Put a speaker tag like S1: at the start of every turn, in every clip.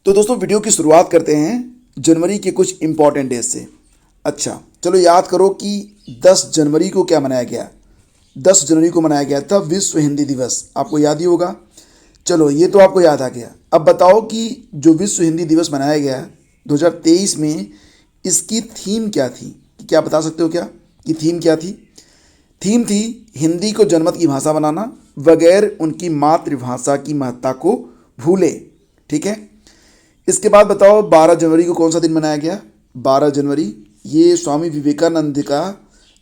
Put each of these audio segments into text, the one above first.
S1: तो दोस्तों वीडियो की शुरुआत करते हैं जनवरी के कुछ इंपॉर्टेंट डेज से। अच्छा चलो याद करो कि 10 जनवरी को क्या मनाया गया। 10 जनवरी को मनाया गया था विश्व हिंदी दिवस, आपको याद ही होगा। चलो ये तो आपको याद आ गया। अब बताओ कि जो विश्व हिंदी दिवस मनाया गया 2023 में, इसकी थीम क्या थी? क्या बता सकते हो क्या कि थीम क्या थी? थीम थी हिंदी को जनमत की भाषा बनाना, बगैर उनकी मातृभाषा की महत्ता को भूले। ठीक है। इसके बाद बताओ 12 जनवरी को कौन सा दिन मनाया गया? 12 जनवरी ये स्वामी विवेकानंद का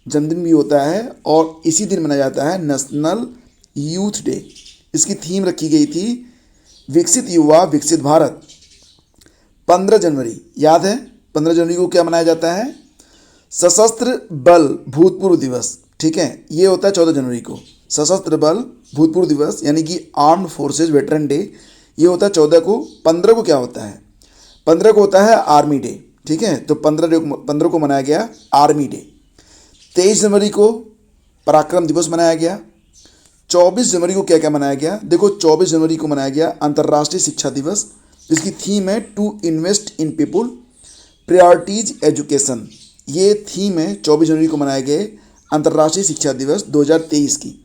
S1: जन्मदिन भी होता है और इसी दिन मनाया जाता है नेशनल यूथ डे। इसकी थीम रखी गई थी विकसित युवा विकसित भारत। 15 जनवरी याद है, 15 जनवरी को क्या मनाया जाता है? सशस्त्र बल भूतपूर्व दिवस। ठीक है, ये होता है 14 जनवरी को सशस्त्र बल भूतपूर्व दिवस, यानी कि आर्म्ड फोर्सेज वेटरन डे। ये होता है 14 को। 15 को क्या होता है? 15 को होता है आर्मी डे। ठीक है, तो 15 को मनाया गया आर्मी डे। 23 जनवरी को पराक्रम दिवस मनाया गया। 24 जनवरी को क्या क्या मनाया गया? देखो 24 जनवरी को मनाया गया अंतर्राष्ट्रीय शिक्षा दिवस, जिसकी थीम है to invest in people prioritise education. ये थीम है 24 जनवरी को मनाए गए अंतर्राष्ट्रीय शिक्षा दिवस 2023 की।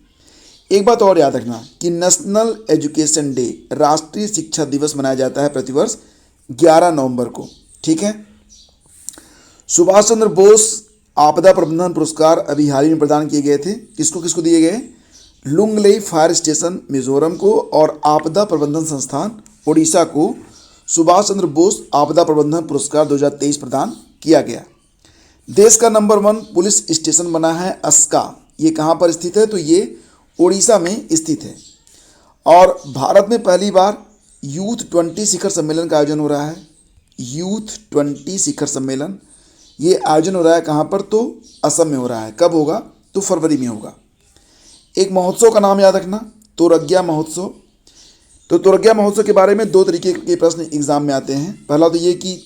S1: एक बात और याद रखना कि नेशनल एजुकेशन डे, राष्ट्रीय शिक्षा दिवस मनाया जाता है प्रतिवर्ष 11 नवंबर को। ठीक है। सुभाष चंद्र बोस आपदा प्रबंधन पुरस्कार अभी हाल ही में प्रदान किए गए थे। किसको किसको दिए गए? लुंगलेई फायर स्टेशन मिजोरम को और आपदा प्रबंधन संस्थान ओडिशा को सुभाष चंद्र बोस आपदा प्रबंधन पुरस्कार 2023 प्रदान किया गया। देश का नंबर 1 पुलिस स्टेशन बना है अस्का। ये कहाँ पर स्थित है? तो ये ओडिशा में स्थित है। और भारत में पहली बार यूथ 20 शिखर सम्मेलन का आयोजन हो रहा है। यूथ 20 शिखर सम्मेलन ये आयोजन हो रहा है कहाँ पर? तो असम में हो रहा है। कब होगा? तो फरवरी में होगा। एक महोत्सव का नाम याद रखना, तोरग्या महोत्सव। तो तोरग्या महोत्सव के बारे में 2 तरीके के प्रश्न एग्जाम में आते हैं। पहला तो ये कि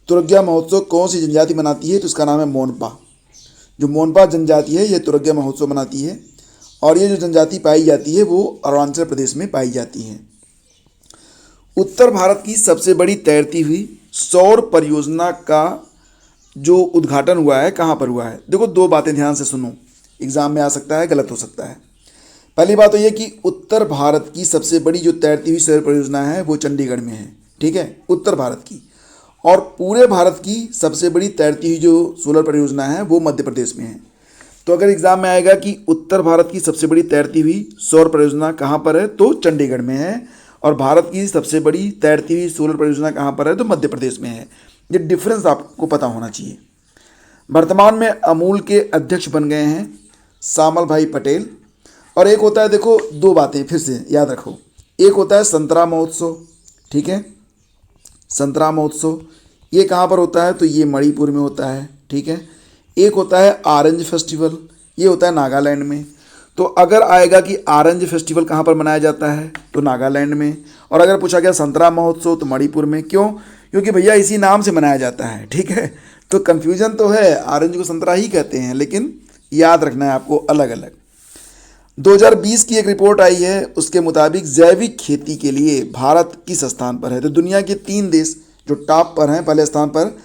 S1: तोरग्या महोत्सव कौन सी जनजाति मनाती है? तो इसका नाम है मोनपा। जो मोनपा जनजाति है ये तोरग्या महोत्सव मनाती है और ये जो जनजाति पाई जाती है वो अरुणाचल प्रदेश में पाई जाती है। उत्तर भारत की सबसे बड़ी तैरती हुई सौर परियोजना का जो उद्घाटन हुआ है कहाँ पर हुआ है? देखो 2 बातें ध्यान से सुनो, एग्जाम में आ सकता है, गलत हो सकता है। पहली बात तो ये कि उत्तर भारत की सबसे बड़ी जो तैरती हुई सौर परियोजना है वो चंडीगढ़ में है। ठीक है, उत्तर भारत की। और पूरे भारत की सबसे बड़ी तैरती हुई जो सोलर परियोजना है वो मध्य प्रदेश में है। तो अगर एग्जाम में आएगा कि उत्तर भारत की सबसे बड़ी तैरती हुई सौर परियोजना कहाँ पर है? तो चंडीगढ़ में है। और भारत की सबसे बड़ी तैरती हुई सोलर परियोजना कहाँ पर है? तो मध्य प्रदेश में है। ये डिफरेंस आपको पता होना चाहिए। वर्तमान में अमूल के अध्यक्ष बन गए हैं श्यामल भाई पटेल। और एक होता है, देखो 2 बातें फिर से याद रखो। एक होता है संतरा महोत्सव। ठीक है, संतरा महोत्सव ये कहाँ पर होता है? तो ये मणिपुर में होता है। ठीक है। एक होता है ऑरेंज फेस्टिवल, ये होता है नागालैंड में। तो अगर आएगा कि ऑरेंज फेस्टिवल कहाँ पर मनाया जाता है? तो नागालैंड में। और अगर पूछा गया संतरा महोत्सव तो मणिपुर में। क्यों? क्योंकि भैया इसी नाम से मनाया जाता है। ठीक है, तो कन्फ्यूजन तो है, ऑरेंज को संतरा ही कहते हैं, लेकिन याद रखना है आपको अलग अलग। 2020 की एक रिपोर्ट आई है, उसके मुताबिक जैविक खेती के लिए भारत किस स्थान पर है? तो दुनिया के 3 देश जो टॉप पर हैं, पहले स्थान पर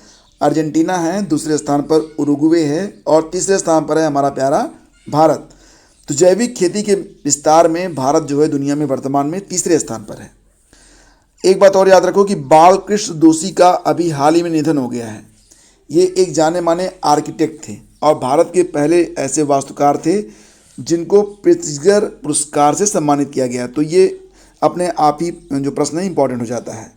S1: अर्जेंटीना है, दूसरे स्थान पर उरुग्वे है और तीसरे स्थान पर है हमारा प्यारा भारत। तो जैविक खेती के विस्तार में भारत जो है दुनिया में वर्तमान में तीसरे स्थान पर है। एक बात और याद रखो कि बालकृष्ण दोषी का अभी हाल ही में निधन हो गया है। ये एक जाने माने आर्किटेक्ट थे और भारत के पहले ऐसे वास्तुकार थे जिनको प्रित्जकर पुरस्कार से सम्मानित किया गया। तो ये अपने आप ही जो प्रश्न है इंपॉर्टेंट हो जाता है।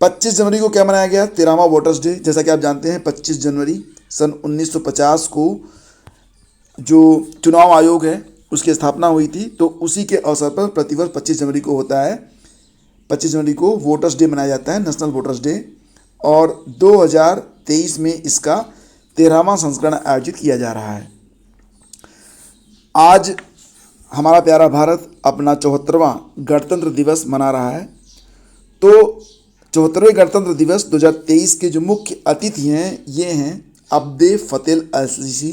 S1: 25 जनवरी को क्या मनाया गया? 13वां वोटर्स डे। जैसा कि आप जानते हैं 25 जनवरी सन 1950 को जो चुनाव आयोग है उसकी स्थापना हुई थी। तो उसी के अवसर पर प्रतिवर्ष 25 जनवरी को होता है, 25 जनवरी को वोटर्स डे मनाया जाता है, नेशनल वोटर्स डे। और 2023 में इसका 13वां संस्करण आयोजित किया जा रहा है। आज हमारा प्यारा भारत अपना 74वां गणतंत्र दिवस मना रहा है। तो 74वें गणतंत्र दिवस 2023 के जो मुख्य अतिथि हैं ये हैं अब्दे फतेह अल सीसी।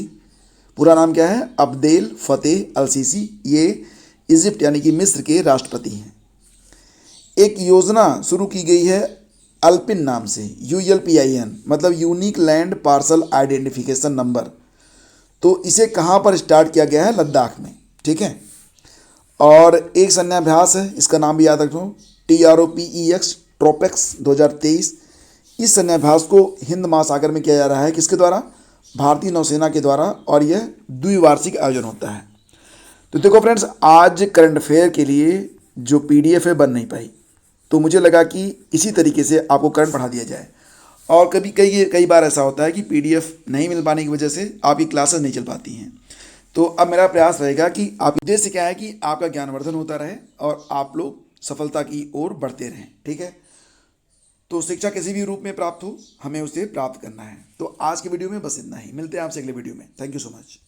S1: पूरा नाम क्या है? अब्देल फतेह अल सीसी। ये इजिप्ट यानी कि मिस्र के राष्ट्रपति हैं। एक योजना शुरू की गई है अल्पिन नाम से, ULPIN मतलब unique land parcel identification number. तो इसे कहाँ पर स्टार्ट किया गया है? लद्दाख में, ठीक है। और एक सैन्याभ्यास है, इसका नाम भी याद रखो, TROPEX ट्रोपेक्स 2023। इस सैन्याभ्यास को हिंद महासागर में किया जा रहा है, किसके द्वारा? भारतीय नौसेना के द्वारा, और यह द्विवार्षिक आयोजन होता है। तो देखो फ्रेंड्स, आज करंट अफेयर के लिए जो PDF है बन नहीं पाई, तो मुझे लगा कि इसी तरीके से आपको करंट पढ़ा दिया जाए। और कभी कई बार ऐसा होता है कि PDF नहीं मिल पाने की वजह से आपकी क्लासेस नहीं चल पाती हैं। तो अब मेरा प्रयास रहेगा कि आप, उद्देश्य क्या है कि आपका ज्ञानवर्धन होता रहे और आप लोग सफलता की ओर बढ़ते रहें, ठीक है। तो शिक्षा किसी भी रूप में प्राप्त हो, हमें उसे प्राप्त करना है। तो आज की वीडियो में बस इतना ही, मिलते हैं आपसे अगले वीडियो में। Thank you so much.